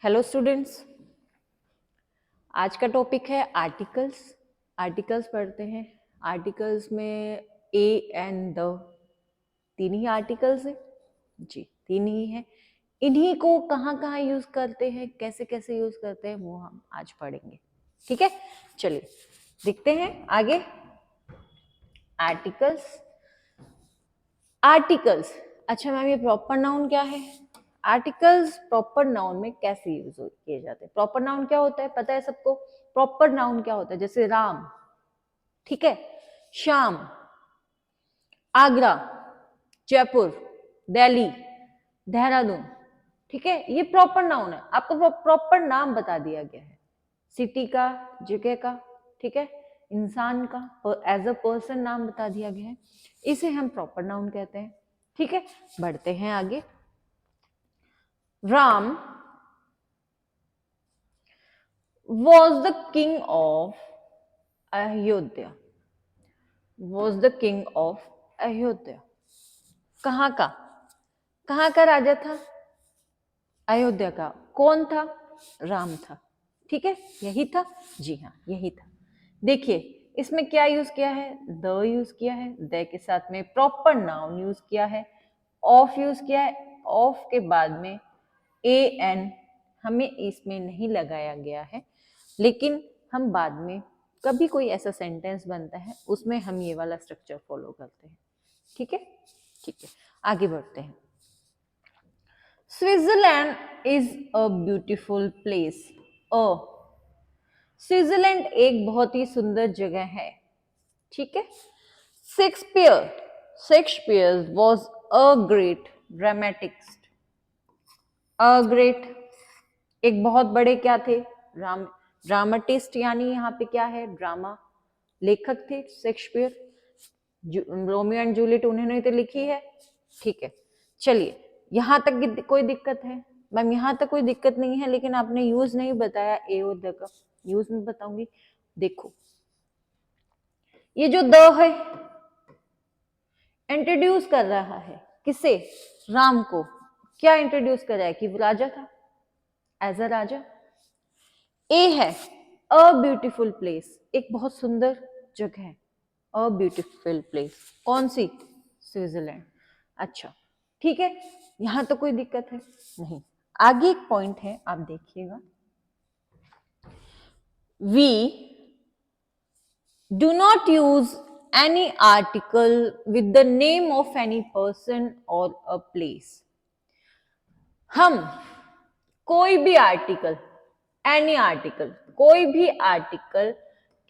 Hello students, आज का topic है आर्टिकल्स। आर्टिकल्स पढ़ते हैं। आर्टिकल्स में ए एंड द तीन ही आर्टिकल्स है जी, तीन ही है। इन्हीं को कहाँ कहाँ यूज करते हैं, कैसे कैसे यूज करते हैं, वो हम आज पढ़ेंगे। ठीक है, चलिए देखते हैं आगे। आर्टिकल्स। आर्टिकल्स, अच्छा मैम ये प्रॉपर नाउन क्या है? आर्टिकल्स प्रॉपर नाउन में कैसे यूज किए जाते हैं? प्रॉपर नाउन क्या होता है पता है सबको? प्रॉपर नाउन क्या होता है? जैसे राम, ठीक है, श्याम, आगरा, जयपुर, दिल्ली, देहरादून, ठीक है, ये प्रॉपर नाउन है। आपको प्रॉपर नाम बता दिया गया है, सिटी का, जगह का, ठीक है, इंसान का, एज अ पर्सन नाम बता दिया गया है, इसे हम प्रॉपर नाउन कहते हैं। ठीक है, बढ़ते हैं आगे। Ram was the king of Ayodhya. was the king of Ayodhya. कहाँ का? कहाँ का राजा था? अयोध्या का। कौन था? राम था। ठीक है, यही था, जी हाँ यही था। देखिए इसमें क्या यूज किया है? द यूज किया है, द के साथ में प्रॉपर नाउन यूज किया है, ऑफ यूज किया है, ऑफ के बाद में ए एन हमें इसमें नहीं लगाया गया है, लेकिन हम बाद में कभी कोई ऐसा सेंटेंस बनता है उसमें हम ये वाला स्ट्रक्चर फॉलो करते हैं। ठीक है, ठीक है, आगे बढ़ते हैं। Switzerland is a beautiful place. अ स्विट्जरलैंड एक बहुत ही सुंदर जगह है। ठीक है, Shakespeare Shakespeare was a great dramatist. A great, एक बहुत बड़े क्या थे? ड्रामाटिस्ट, यानी यहाँ पे क्या है? ड्रामा लेखक थे शेक्सपियर। रोमियो एंड जूलियट उन्होंने तो लिखी है। ठीक है, चलिए यहाँ तक कोई दिक्कत है? मैम यहाँ तक कोई दिक्कत नहीं है, लेकिन आपने यूज नहीं बताया ए और द का। यूज में बताऊंगी। देखो ये जो द है इंट्रोड्यूस कर रहा है किसे? राम को। क्या इंट्रोड्यूस कर रहा है? कि वो राजा था, एज अ राजा। ए है अ ब्यूटीफुल प्लेस, एक बहुत सुंदर जगह है। अ ब्यूटीफुल प्लेस कौन सी? स्विट्जरलैंड। अच्छा ठीक है, यहां तो कोई दिक्कत है नहीं। आगे एक पॉइंट है, आप देखिएगा। We do not use any article with the name of any person or a place। हम कोई भी आर्टिकल, एनी आर्टिकल, कोई भी आर्टिकल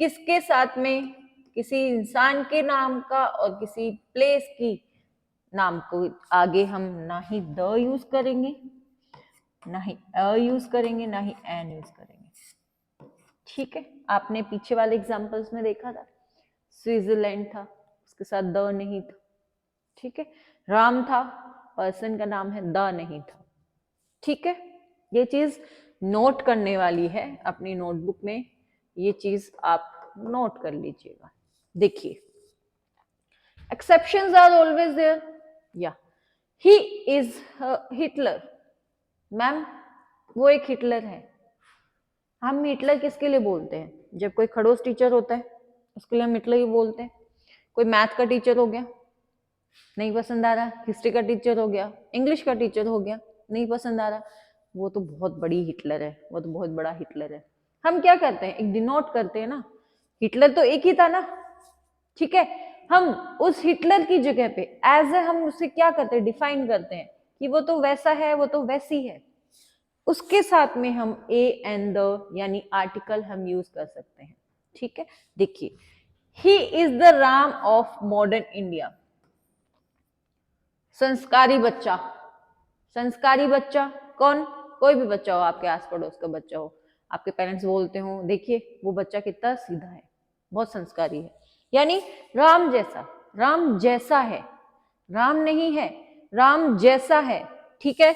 किसके साथ में? किसी इंसान के नाम का और किसी प्लेस की नाम को आगे हम ना ही द यूज करेंगे, ना ही अ यूज करेंगे, ना ही एन यूज करेंगे। ठीक है, आपने पीछे वाले एग्जांपल्स में देखा था, स्विट्जरलैंड था, उसके साथ द नहीं था। ठीक है, राम था, पर्सन का नाम है, द नहीं था। ठीक है, ये चीज नोट करने वाली है अपनी नोटबुक में, ये चीज आप नोट कर लीजिएगा। देखिए एक्सेप्शंस आर ऑलवेज देयर। या ही इज हिटलर। मैम वो एक हिटलर है। हम हिटलर किसके लिए बोलते हैं? जब कोई खड़ूस टीचर होता है उसके लिए हम हिटलर ही बोलते हैं। कोई मैथ का टीचर हो गया, नहीं पसंद आ रहा, हिस्ट्री का टीचर हो गया, इंग्लिश का टीचर हो गया, नहीं पसंद आ रहा, वो तो बहुत बड़ी हिटलर है, वो तो बहुत बड़ा हिटलर है। हम क्या करते हैं? एक डिनोट करते हैं ना, हिटलर तो एक ही था ना। ठीक है, हम उस हिटलर की जगह पे एज ए हम उसे क्या करते हैं? डिफाइन करते हैं कि वो तो वैसा है, वो तो वैसी है। उसके साथ में हम ए एंड द यानी आर्टिकल हम यूज कर सकते हैं। ठीक है, देखिए he is the Ram of modern India. संस्कारी बच्चा। संस्कारी बच्चा कौन? कोई भी बच्चा हो, आपके आस पड़ोस का बच्चा हो, आपके पेरेंट्स बोलते हो देखिए वो बच्चा कितना सीधा है, बहुत संस्कारी है, यानी राम जैसा। राम जैसा है, राम नहीं है, राम जैसा है। ठीक है,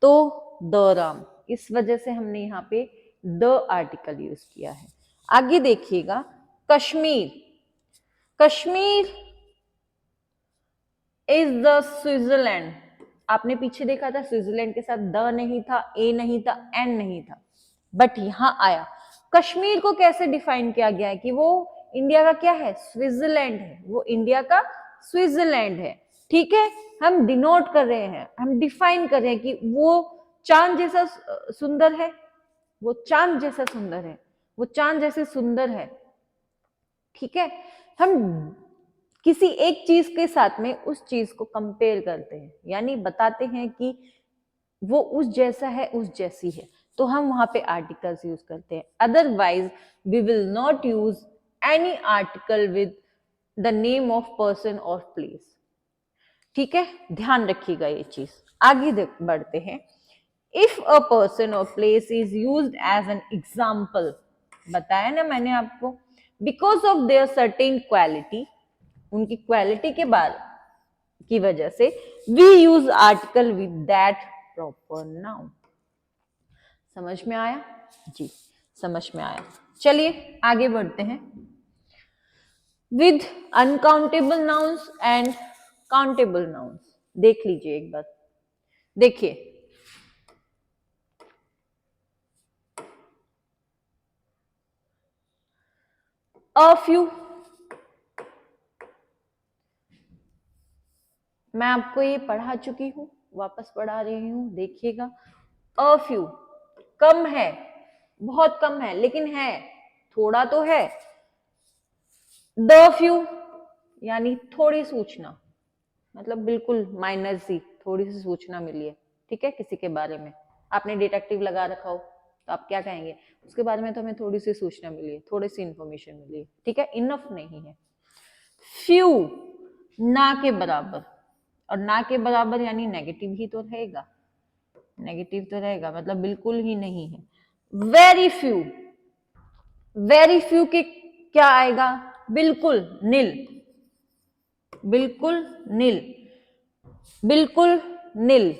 तो द राम, इस वजह से हमने यहाँ पे द आर्टिकल यूज किया है। आगे देखिएगा, Kashmir. Kashmir is the Switzerland. आपने पीछे देखा था स्विट्जरलैंड के साथ द नहीं था, ए नहीं था, एन नहीं था, बट यहां आया। कश्मीर को कैसे डिफाइन किया गया है कि वो इंडिया का क्या है, स्विट्जरलैंड है, वो इंडिया का स्विट्जरलैंड है। ठीक है, हम डिनोट कर रहे हैं, हम डिफाइन कर रहे हैं कि वो चांद जैसा सुंदर है, वो चांद जैसा सुंदर है, वो चांद जैसे सुंदर है। ठीक है, हम किसी एक चीज के साथ में उस चीज को कंपेयर करते हैं, यानी बताते हैं कि वो उस जैसा है, उस जैसी है, तो हम वहां पे आर्टिकल्स यूज करते हैं। Otherwise we will not use any article with the name of person or place. ठीक है, ध्यान रखिएगा ये चीज। आगे बढ़ते हैं। If a person or place is used as an example, बताया ना मैंने आपको, because of their certain quality, उनकी क्वालिटी के बाद की वजह से we use article with that proper noun. समझ में आया जी, समझ में आया। चलिए आगे बढ़ते हैं। With uncountable nouns and countable nouns, देख लीजिए एक बार, देखिए अ फ्यू, मैं आपको ये पढ़ा चुकी हूं, वापस पढ़ा रही हूं, देखिएगा। अ फ्यू कम है, बहुत कम है, लेकिन है, थोड़ा तो है। द फ्यू यानी थोड़ी सूचना, मतलब बिल्कुल माइनर सी थोड़ी सी सूचना मिली है, ठीक है, किसी के बारे में। आपने डिटेक्टिव लगा रखा हो तो आप क्या कहेंगे, उसके बारे में तो हमें थोड़ी सी सूचना मिली है, थोड़ी सी इंफॉर्मेशन मिली है, ठीक है, इनफ नहीं है। फ्यू ना के बराबर, और ना के बराबर यानी नेगेटिव ही तो रहेगा, नेगेटिव तो रहेगा, मतलब बिल्कुल ही नहीं है। वेरी फ्यू, वेरी फ्यू के क्या आएगा, बिल्कुल नील, बिल्कुल नील, बिल्कुल नील,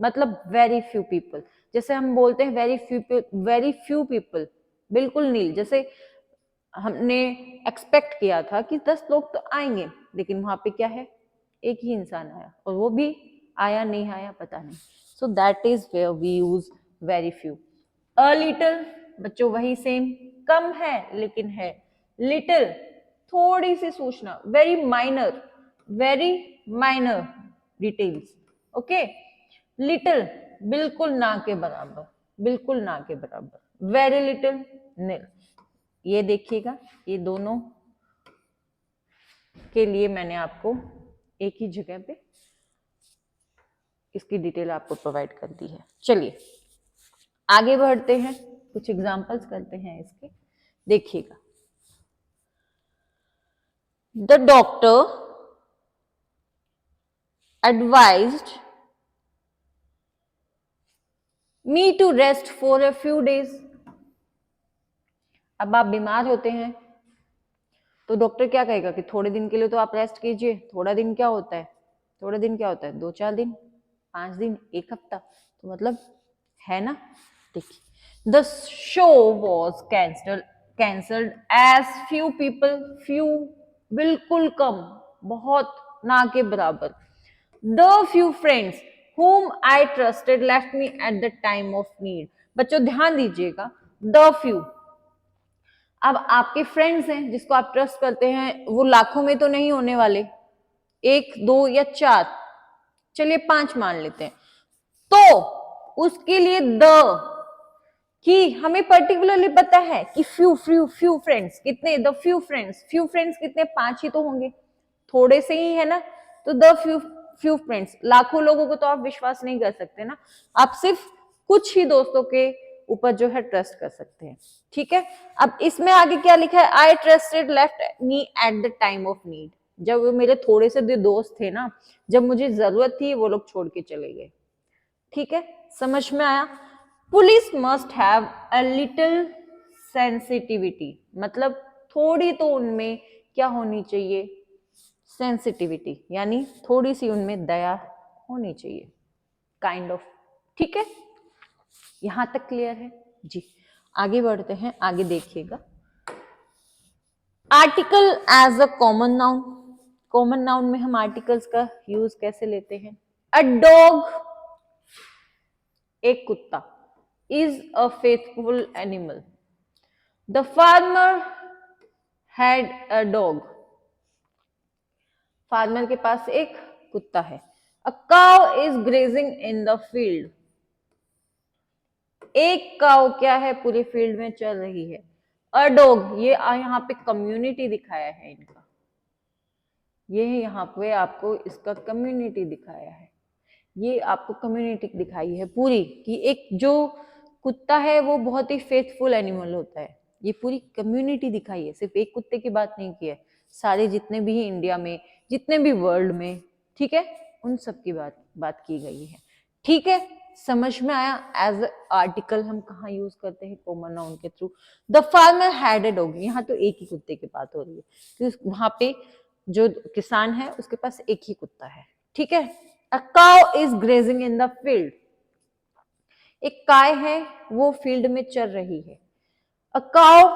मतलब वेरी फ्यू पीपल। जैसे हम बोलते हैं वेरी फ्यू पीपल, बिल्कुल नील, जैसे हमने एक्सपेक्ट किया था कि 10 लोग तो आएंगे, लेकिन वहां पे क्या है, एक ही इंसान आया, और वो भी आया नहीं आया पता नहीं। So that is where we use very few. A little, बच्चों वही सेम, कम है लेकिन है। लिटिल थोड़ी सी सूचना, very minor, very minor details, okay. Little बिल्कुल ना के बराबर, बिल्कुल ना के बराबर। वेरी लिटिल नील। ये देखिएगा, ये दोनों के लिए मैंने आपको एक ही जगह पे इसकी डिटेल आपको प्रोवाइड कर दी है। चलिए आगे बढ़ते हैं, कुछ एग्जांपल्स करते हैं इसके, देखिएगा। The doctor advised me to rest for a few days. अब आप बीमार होते हैं तो डॉक्टर क्या कहेगा कि थोड़े दिन के लिए तो आप रेस्ट कीजिए। थोड़ा दिन क्या होता है, थोड़े दिन क्या होता है, 2-4 दिन, 5 दिन, एक हफ्ता, तो मतलब है ना। देखिए, the show was cancelled as few people, few बिल्कुल कम, बहुत ना के बराबर। The few friends whom I trusted left me at the time of need। बच्चों ध्यान दीजिएगा, द फ्यू, अब आपके फ्रेंड्स हैं जिसको आप ट्रस्ट करते हैं, वो लाखों में तो नहीं होने वाले, 1, 2 या 4, चलिए 5 मान लेते हैं, तो उसके लिए द कि हमें पर्टिकुलरली पता है कि फ्यू फ्यू फ्यू फ्रेंड्स कितने, द फ्यू फ्रेंड्स कितने, 5 ही तो होंगे, थोड़े से ही है ना, तो द फ्यू फ्यू फ्रेंड्स, लाखों लोगों को तो आप विश्वास नहीं कर सकते ना, आप सिर्फ कुछ ही दोस्तों के ऊपर जो है ट्रस्ट कर सकते हैं। ठीक है, अब इसमें आगे क्या लिखा है, आई trusted left me at the time of need. जब वो मेरे थोड़े से जो दोस्त थे ना, जब मुझे जरूरत थी वो लोग छोड़ के चले गए। ठीक है, समझ में आया। Police must have a little sensitivity, मतलब थोड़ी तो उनमें क्या होनी चाहिए, सेंसिटिविटी, यानी थोड़ी सी उनमें दया होनी चाहिए, काइंड ऑफ। ठीक है, यहां तक क्लियर है जी। आगे बढ़ते हैं, आगे देखिएगा। Article as a common noun, common noun में हम आर्टिकल्स का यूज कैसे लेते हैं। अ डॉग, एक कुत्ता, is a faithful animal. The farmer had a dog, farmer के पास एक कुत्ता है। A cow is grazing in the field, एक काउ क्या है पूरे फील्ड में चल रही है। अ डॉग, ये यहाँ पे कम्युनिटी दिखाया है इनका, ये यहाँ पे आपको इसका कम्युनिटी दिखाया है, ये आपको कम्युनिटी दिखाई है पूरी कि एक जो कुत्ता है वो बहुत ही फेथफुल एनिमल होता है। ये पूरी कम्युनिटी दिखाई है, सिर्फ एक कुत्ते की बात नहीं की है, सारे जितने भी इंडिया में, जितने भी वर्ल्ड में, ठीक है, उन सब की बात की गई है। ठीक है, समझ में आया। एज आर्टिकल हम कहाँ यूज करते हैं, कॉमन नाउन के through. The farmer had a dog, यहाँ तो एक ही कुत्ते की बात हो रही है क्योंकि वहां पे जो किसान है उसके पास एक ही कुत्ता है। ठीक है। A cow is grazing in the field, एक गाय है वो फील्ड में चल रही है। A cow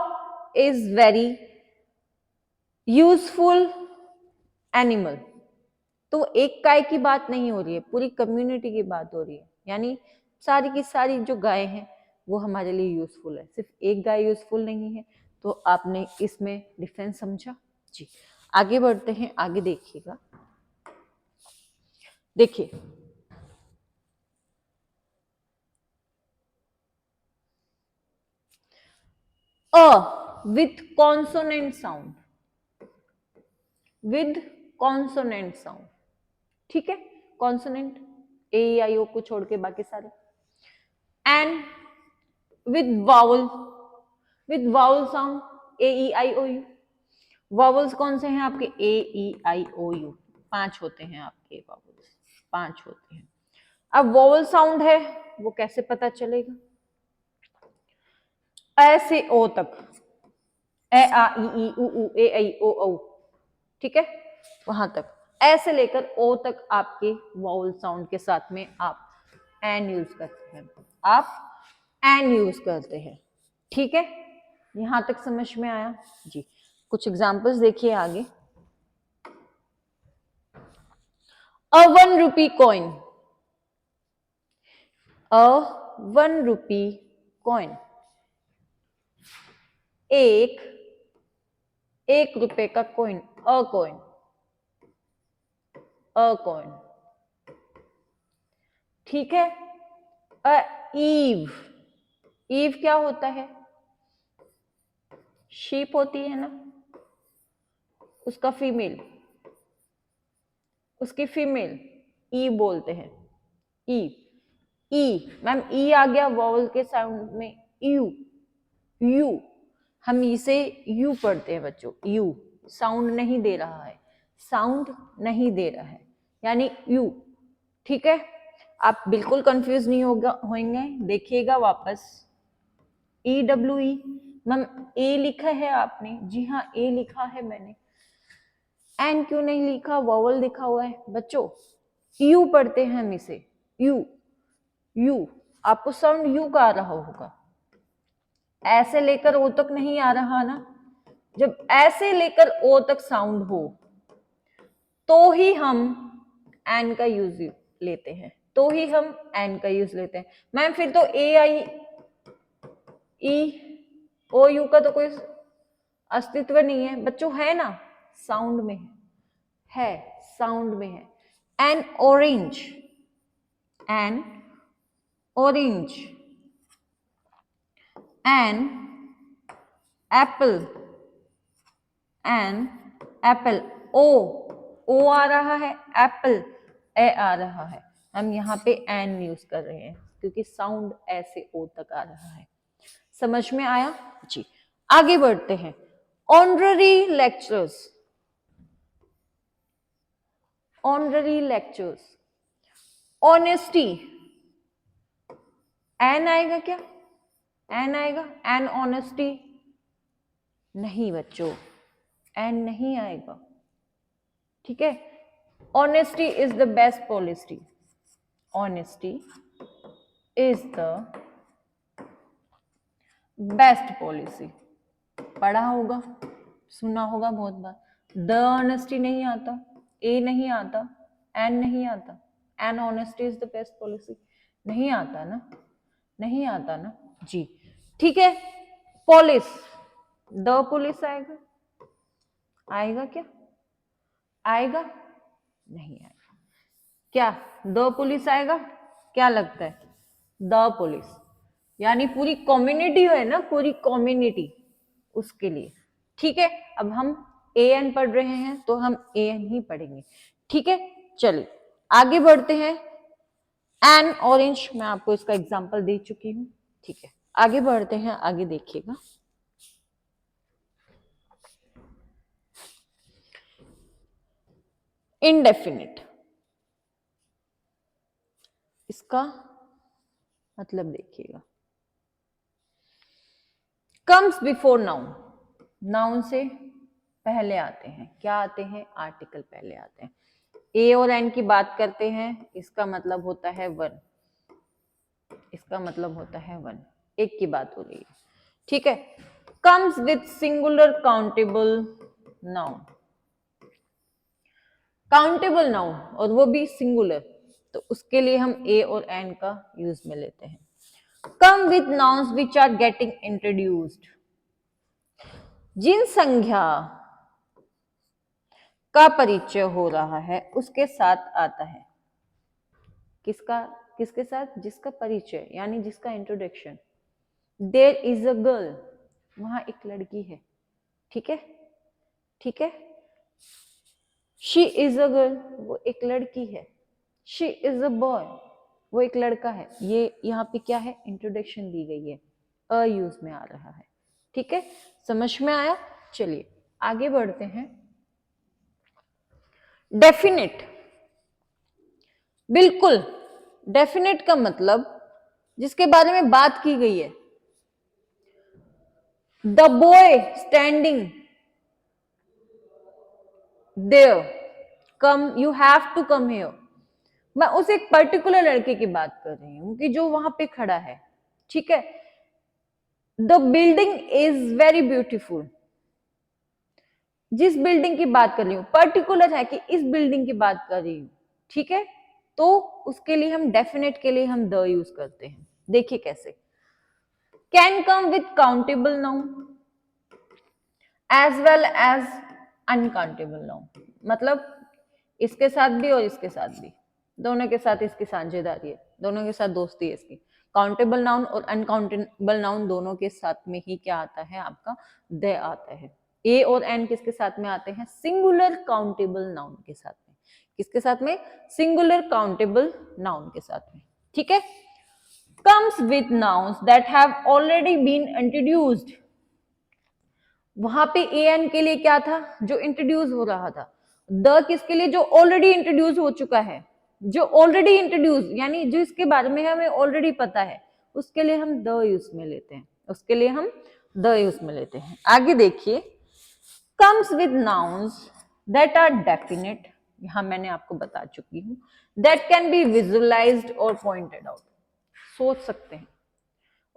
is very useful animal, तो एक गाय की बात नहीं हो रही है, पूरी कम्युनिटी की बात हो रही है, यानी सारी की सारी जो गाय हैं वो हमारे लिए यूजफुल है, सिर्फ एक गाय यूजफुल नहीं है। तो आपने इसमें डिफरेंस समझा जी। आगे बढ़ते हैं, आगे देखिएगा, देखिए with consonant sound, with consonant sound, ठीक है, कॉन्सोनेंट ए आई ओ को छोड़ के बाकी सारे। And with vowel, with vowel sound A E I O U, vowels कौन से हैं आपके, ए ई आई ओ यू, 5 होते हैं आपके वावल्स, 5 होते हैं। अब वावल साउंड है वो कैसे पता चलेगा, ए से ओ तक, ए आ ई उ ए ऐ ओ औ, ठीक है, वहां तक, ए से लेकर ओ तक आपके वाउल साउंड के साथ में आप एन यूज करते हैं, आप एन यूज करते हैं। ठीक है, यहां तक समझ में आया जी। कुछ एग्जांपल्स देखिए आगे। अ 1 रुपी कॉइन, अ 1 रुपी कॉइन, एक 1 रुपए का कॉइन, अ कॉइन, अ कॉइन, ठीक है। अ ईव, ईव क्या होता है, शीप होती है ना, उसका फीमेल, उसकी फीमेल ई बोलते हैं, ई, ई मैम ई आ गया वॉवल के साउंड में, यू, यू, हम इसे यू पढ़ते हैं बच्चों, यू साउंड नहीं दे रहा है, साउंड नहीं दे रहा है, यानी यू, ठीक है। आप बिल्कुल कंफ्यूज नहीं होंगे, देखिएगा वापस। ई डब्ल्यू ई, मैम ए लिखा है आपने, जी हाँ ए लिखा है मैंने, एन क्यों नहीं लिखा, वॉवल लिखा हुआ है बच्चों, यू पढ़ते हैं हम इसे, यू, यू, आपको साउंड यू का आ रहा होगा, ऐसे लेकर ओ तक नहीं आ रहा ना, जब ऐसे लेकर ओ तक साउंड हो तो ही हम एन का यूज लेते हैं, तो ही हम एन का यूज लेते हैं। मैम फिर तो ए आई ई ओ यू का तो कोई अस्तित्व नहीं है बच्चों, है ना, साउंड में है, साउंड में है। An orange, an orange, an apple, an apple, O आ रहा है, एप्पल ए आ रहा है, हम यहाँ पे एन यूज कर रहे हैं क्योंकि साउंड ऐसे ओ तक आ रहा है। समझ में आया जी। आगे बढ़ते हैं। Honorary lectures, honorary lectures, honesty, an आएगा क्या, एन आएगा, एन ऑनेस्टी नहीं बच्चों, एन नहीं आएगा, ठीक है। Honesty is the best policy, honesty is the best policy, पढ़ा होगा, सुना होगा बहुत बार। द ऑनेस्टी नहीं आता, ए नहीं आता, एन नहीं आता, and honesty is the best policy. नहीं आता ना, नहीं आता ना जी। ठीक है, पुलिस, द पुलिस आएगा, आएगा क्या? आएगा? नहीं आएगा। क्या द पुलिस आएगा? क्या लगता है? द पुलिस, यानी पूरी कम्युनिटी है ना, पूरी कम्युनिटी, उसके लिए। ठीक है, अब हम ए एन पढ़ रहे हैं तो हम ए एन ही पढ़ेंगे। ठीक है, चलिए आगे बढ़ते हैं। एन ऑरेंज, मैं आपको इसका एग्जांपल दे चुकी हूं। ठीक है, आगे बढ़ते हैं, आगे देखिएगा। इनडेफिनिट, इसका मतलब देखिएगा, कम्स बिफोर नाउन, नाउन से पहले आते हैं। क्या आते हैं? आर्टिकल पहले आते हैं। ए और एन की बात करते हैं, इसका मतलब होता है वन, इसका मतलब होता है वन, एक की बात हो रही है। ठीक है, comes with singular countable noun, countable noun और वो भी सिंगुलर, तो उसके लिए हम ए और एन का यूज में लेते हैं। Come with nouns which are getting introduced, जिन संज्ञा का परिचय हो रहा है उसके साथ आता है। किसका? किसके साथ? जिसका परिचय, यानी जिसका introduction. There is a girl, वहां एक लड़की है। ठीक है, ठीक है। शी इज अ गर्ल, वो एक लड़की है। शी इज अ बॉय, वो एक लड़का है। ये यहाँ पे क्या है? इंट्रोडक्शन दी गई है, अ यूज में आ रहा है। ठीक है, समझ में आया? चलिए आगे बढ़ते हैं। डेफिनेट, बिल्कुल, डेफिनेट का मतलब जिसके बारे में बात की गई है। The boy standing there, come, you have to come here. मैं उस एक पर्टिकुलर लड़के की बात कर रही हूं कि जो वहां पे खड़ा है। ठीक है, the building is very beautiful, जिस बिल्डिंग की बात कर रही हूं, पर्टिकुलर है कि इस बिल्डिंग की बात कर रही हूं। ठीक है, तो उसके लिए हम डेफिनेट के लिए हम द यूज करते हैं। देखिए कैसे। Can come with countable noun as well as uncountable noun, मतलब इसके साथ भी और इसके साथ भी, दोनों के साथ इसकी साझेदारी है, दोनों के साथ दोस्ती है इसकी। काउंटेबल नाउन और अनकाउंटेबल नाउन दोनों के साथ में ही क्या आता है? आपका दे आता है। ए और एन किसके साथ में आते हैं? सिंगुलर काउंटेबल नाउन के साथ में। किसके साथ में? सिंगुलर काउंटेबल नाउन के साथ में। ठीक है, comes with nouns that have already been introduced, वहां पे ए एन के लिए क्या था? जो इंट्रोड्यूस हो रहा था। द किसके लिए? जो ऑलरेडी इंट्रोड्यूस हो चुका है, जो ऑलरेडी इंट्रोड्यूस, यानी जो इसके बारे में हमें ऑलरेडी पता है, उसके लिए हम द यूज में लेते हैं, उसके लिए हम द यूज में लेते हैं। आगे देखिए, comes with nouns that are definite, यहां मैंने आपको बता चुकी हूं, that can be visualized or pointed out, सोच सकते हैं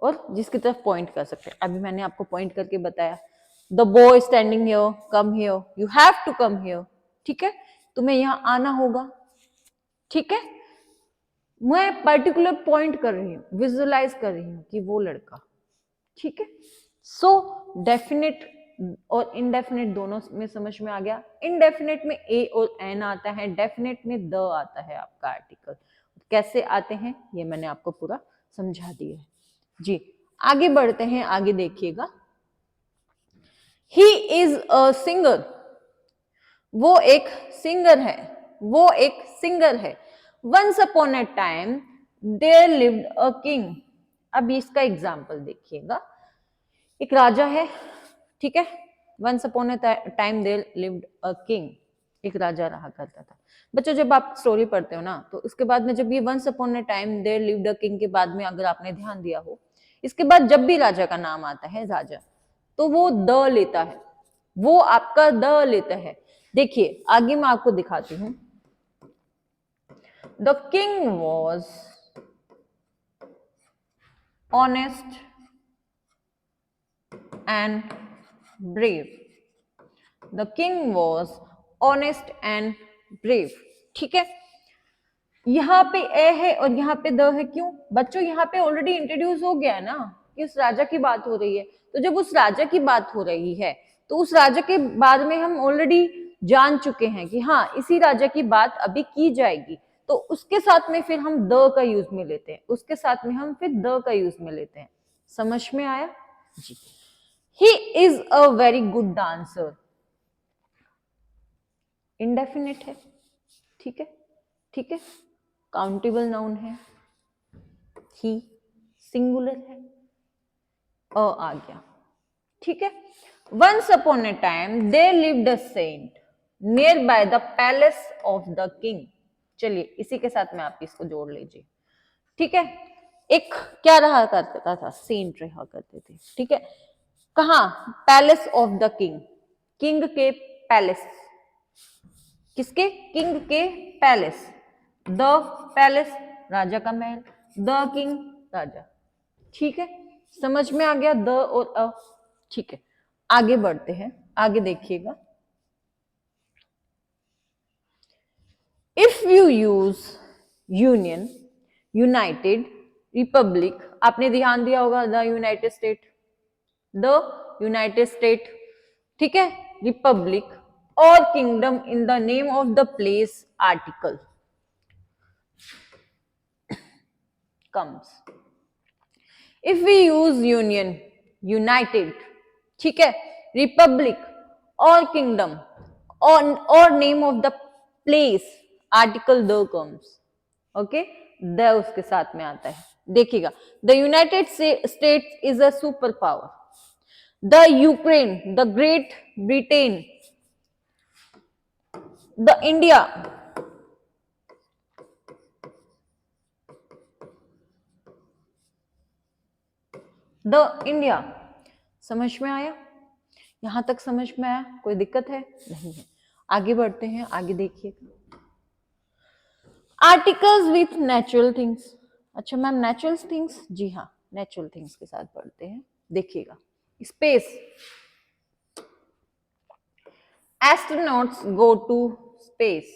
और जिसकी तरफ पॉइंट कर सकते हैं। अभी मैंने आपको पॉइंट करके बताया, the boy standing here, come here, you have to come here. ठीक है, तुम्हें यहां आना होगा। ठीक है, मैं पर्टिकुलर पॉइंट कर रही हूं, विजुअलाइज कर रही हूं कि वो लड़का। ठीक है, सो डेफिनेट और इनडेफिनेट दोनों में समझ में आ गया। इनडेफिनेट में ए और एन आता है, डेफिनेट में द आता है आपका आर्टिकल। कैसे आते हैं ये मैंने आपको पूरा समझा दिया है जी। आगे बढ़ते हैं, आगे देखिएगा। ही इज अ सिंगर, वो एक सिंगर है, वो एक सिंगर है। Once upon a time there lived a king, अब इसका एग्जाम्पल देखिएगा। एक राजा है, ठीक है, once upon a time there lived a king, एक राजा रहा करता था। बच्चों जब आप स्टोरी पढ़ते हो ना, तो उसके बाद में जब ये once upon a time there lived a king के बाद में अगर आपने ध्यान दिया हो, इसके बाद जब भी राजा का नाम आता है, राजा, तो वो द लेता है, वो आपका द लेता है। देखिए आगे मैं आपको दिखाती हूं। The king was honest and brave, the king was honest and brave. ठीक है, यहाँ पे ए है और यहाँ पे द है, क्यों बच्चों? यहाँ पे ऑलरेडी इंट्रोड्यूस हो गया है ना कि उस राजा की बात हो रही है। तो जब उस राजा की बात हो रही है तो उस राजा के बारे में हम ऑलरेडी जान चुके हैं कि हाँ इसी राजा की बात अभी की जाएगी, तो उसके साथ में फिर हम द का यूज में लेते हैं, उसके साथ में हम फिर द का यूज में लेते हैं। समझ में आया जी? He is a very good dancer, indefinite है, ठीक है, ठीक है, काउंटेबल नाउन है, ही सिंगुलर है, आ गया, ठीक है। Once upon a time there lived a saint nearby the palace of the king. चलिए इसी के साथ में आप इसको जोड़ लीजिए, ठीक है। एक क्या रहा करता था, सेंट रहा करते थे, ठीक है। कहा? Palace of the king, king के पैलेस, किसके? किंग के पैलेस, द पैलेस राजा का महल, द किंग राजा, ठीक है। समझ में आ गया द और अ, ठीक है। आगे बढ़ते हैं, आगे देखिएगा। If you use union, United, Republic, आपने ध्यान दिया होगा the United state, the United state, ठीक है, रिपब्लिक और kingdom in the name of the place, article comes. If we use union, united, ठीक है, रिपब्लिक और किंगडम और name of the place, article the comes, okay, the उसके साथ में आता है। देखिएगा, the United states is a super power, the Ukraine, the great Britain, the India, the India. समझ में आया? यहां तक समझ में आया? कोई दिक्कत है? नहीं है। आगे बढ़ते हैं, आगे देखिएगा। Articles with natural things. अच्छा मैम नेचुरल थिंग्स, जी हाँ नेचुरल थिंग्स के साथ पढ़ते हैं। देखिएगा, space, astronauts go to space.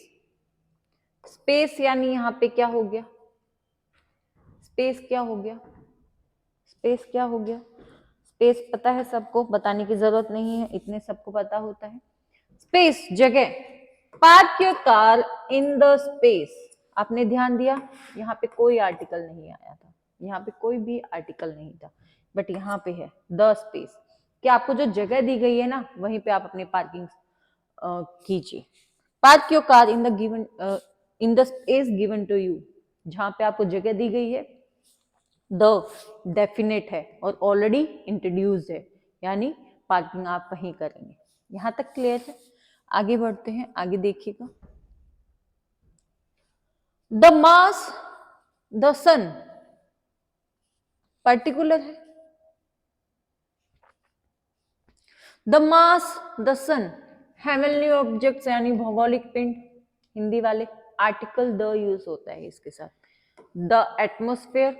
Space यानी यहां पे क्या हो गया? स्पेस क्या हो गया? स्पेस क्या हो गया? स्पेस पता है सबको, बताने की जरूरत नहीं है, इतने सबको पता होता है। स्पेस जगह, park your car in the space. आपने ध्यान दिया, यहाँ पे कोई आर्टिकल नहीं आया था, यहाँ पे कोई भी आर्टिकल नहीं था, बट यहाँ पे है द स्पेस, कि आपको जो जगह दी गई है ना वहीं पे आप अपनी पार्किंग कीजिए। Park your car in the given in the space given to you, जहां पे आपको जगह दी गई है। द डेफिनेट है और ऑलरेडी इंट्रोड्यूस्ड है, यानी पार्किंग आप वहीं करेंगे। यहां तक क्लियर है? आगे बढ़ते हैं, आगे देखिएगा। The mass, the sun particular है, the mass, the sun heavenly objects यानी भौगोलिक पिंड, हिंदी वाले, आर्टिकल द यूज होता है इसके साथ। The atmosphere,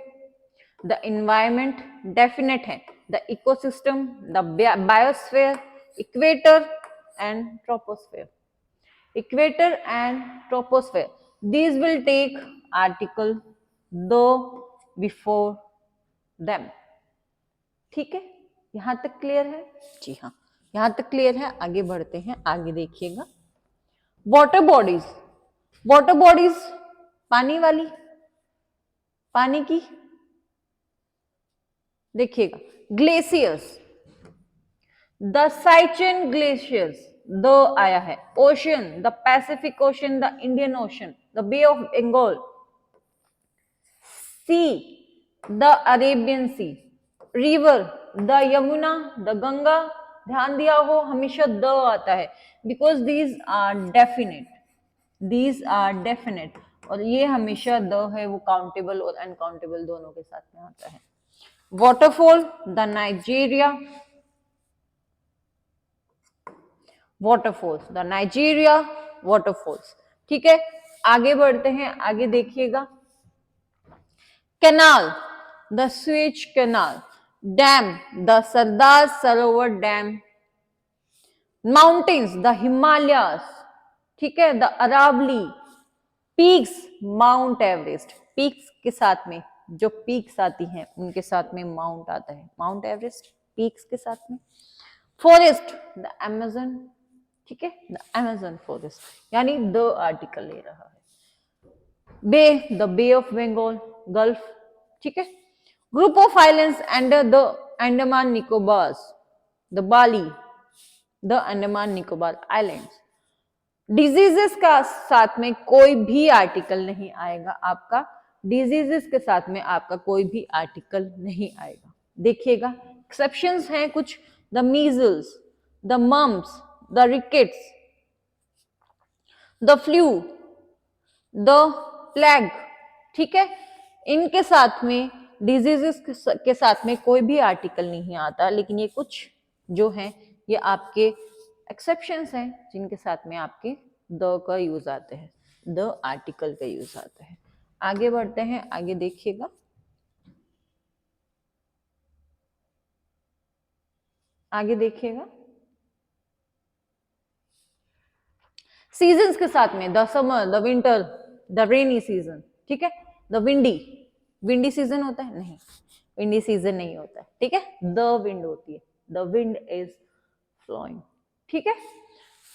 the environment definite है, the ecosystem, the biosphere, equator and troposphere, equator and troposphere, these will take article the before them। ठीक है, यहां तक क्लियर है? जी हाँ यहां तक क्लियर है। आगे बढ़ते हैं, आगे देखिएगा। वाटर बॉडीज, वाटर बॉडीज पानी वाली, पानी की, देखिएगा glaciers, the Siachen glaciers, the आया है, ocean, the Pacific ocean, the Indian ocean, the bay of Bengal, sea, the Arabian sea, river, the Yamuna, the Ganga. ध्यान दिया हो हमेशा द आता है, because these are definite, these are definite, और ये हमेशा द है, वो काउंटेबल और अनकाउंटेबल दोनों के साथ में आता है। Waterfall, the Nigeria, waterfalls, the Nigeria waterfalls. ठीक है, आगे बढ़ते हैं, आगे देखिएगा। Canal, the Suez canal, dam, the Sardar Sarovar dam, mountains, the Himalayas, ठीक है, the Aravalli, peaks, Mount Everest, peaks के साथ में जो पीक्स आती हैं उनके साथ में माउंट आता है, माउंट एवरेस्ट पीक्स के साथ में। फॉरेस्ट, द अमेजन, ठीक है, द अमेजन फॉरेस्ट, यानी द आर्टिकल ले रहा है। Bay, the bay of Bengal, gulf, ठीक है। Group of islands under the Andaman Nicobars, the Bali, the Andaman Nicobar islands. Diseases का साथ में कोई भी आर्टिकल नहीं आएगा आपका, डिजीजेस के साथ में आपका कोई भी आर्टिकल नहीं आएगा। देखिएगा एक्सेप्शंस हैं कुछ, the measles, the mumps, the rickets, the flu, the plague, ठीक है। इनके साथ में डिजीजेस के साथ में कोई भी आर्टिकल नहीं आता, लेकिन ये कुछ जो हैं ये आपके एक्सेप्शंस हैं जिनके साथ में आपके द का यूज आते हैं, द आर्टिकल का यूज आता है। आगे बढ़ते हैं, आगे देखिएगा, आगे देखिएगा। सीजन्स के साथ में the summer, the winter, the rainy season, ठीक है। द विंडी, विंडी सीजन होता है? नहीं, विंडी सीजन नहीं होता है, ठीक है। द विंड होती है, द विंड इज फ्लोइंग, ठीक है।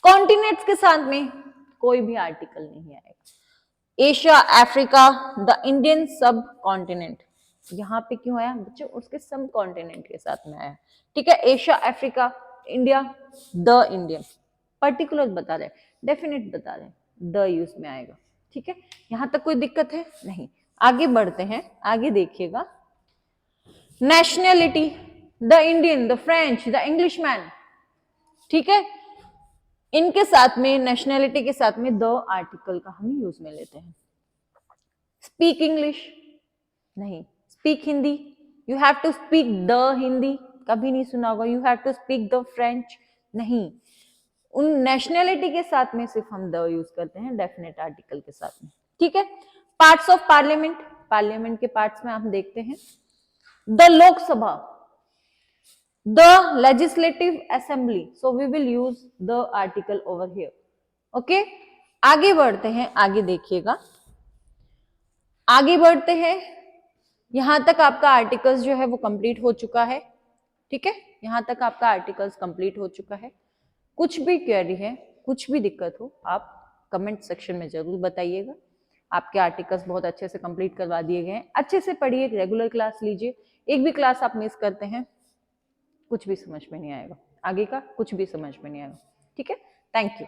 कॉन्टिनेंट्स के साथ में कोई भी आर्टिकल नहीं आएगा। एशिया, अफ्रीका, द इंडियन सब कॉन्टिनेंट, यहाँ पे क्यों आया बच्चों? उसके सब कॉन्टिनेंट के साथ में आया, ठीक है। Asia, Africa, India, the Indian, particular बता रहे, डेफिनेट बता रहे, द यूज में आएगा, ठीक है। यहां तक कोई दिक्कत है? नहीं। आगे बढ़ते हैं, आगे देखिएगा। Nationality, the Indian, the French, the Englishman, ठीक है। इनके साथ में, नेशनैलिटी के साथ में द आर्टिकल का हम यूज में लेते हैं। स्पीक इंग्लिश, नहीं। Speak Hindi, you have to speak the Hindi, कभी नहीं सुना होगा। You have to speak the French, नहीं। उन नेशनैलिटी के साथ में सिर्फ हम द यूज करते हैं डेफिनेट आर्टिकल के साथ में, ठीक है। पार्ट्स ऑफ पार्लियामेंट, पार्लियामेंट के पार्ट्स में हम देखते हैं the Lok Sabha, the legislative assembly, so we will use the article over here, okay. आगे बढ़ते हैं, आगे देखिएगा, आगे बढ़ते हैं। यहां तक आपका आर्टिकल्स जो है वो कंप्लीट हो चुका है, ठीक है। यहां तक आपका आर्टिकल्स कंप्लीट हो चुका है। कुछ भी क्वेरी है, कुछ भी दिक्कत हो, आप कमेंट सेक्शन में जरूर बताइएगा। आपके आर्टिकल्स बहुत अच्छे से कंप्लीट करवा दिए गए हैं। अच्छे से पढ़िए, रेगुलर क्लास लीजिए। एक भी क्लास आप मिस करते हैं, कुछ भी समझ में नहीं आएगा, आगे का कुछ भी समझ में नहीं आएगा, ठीक है। Thank you.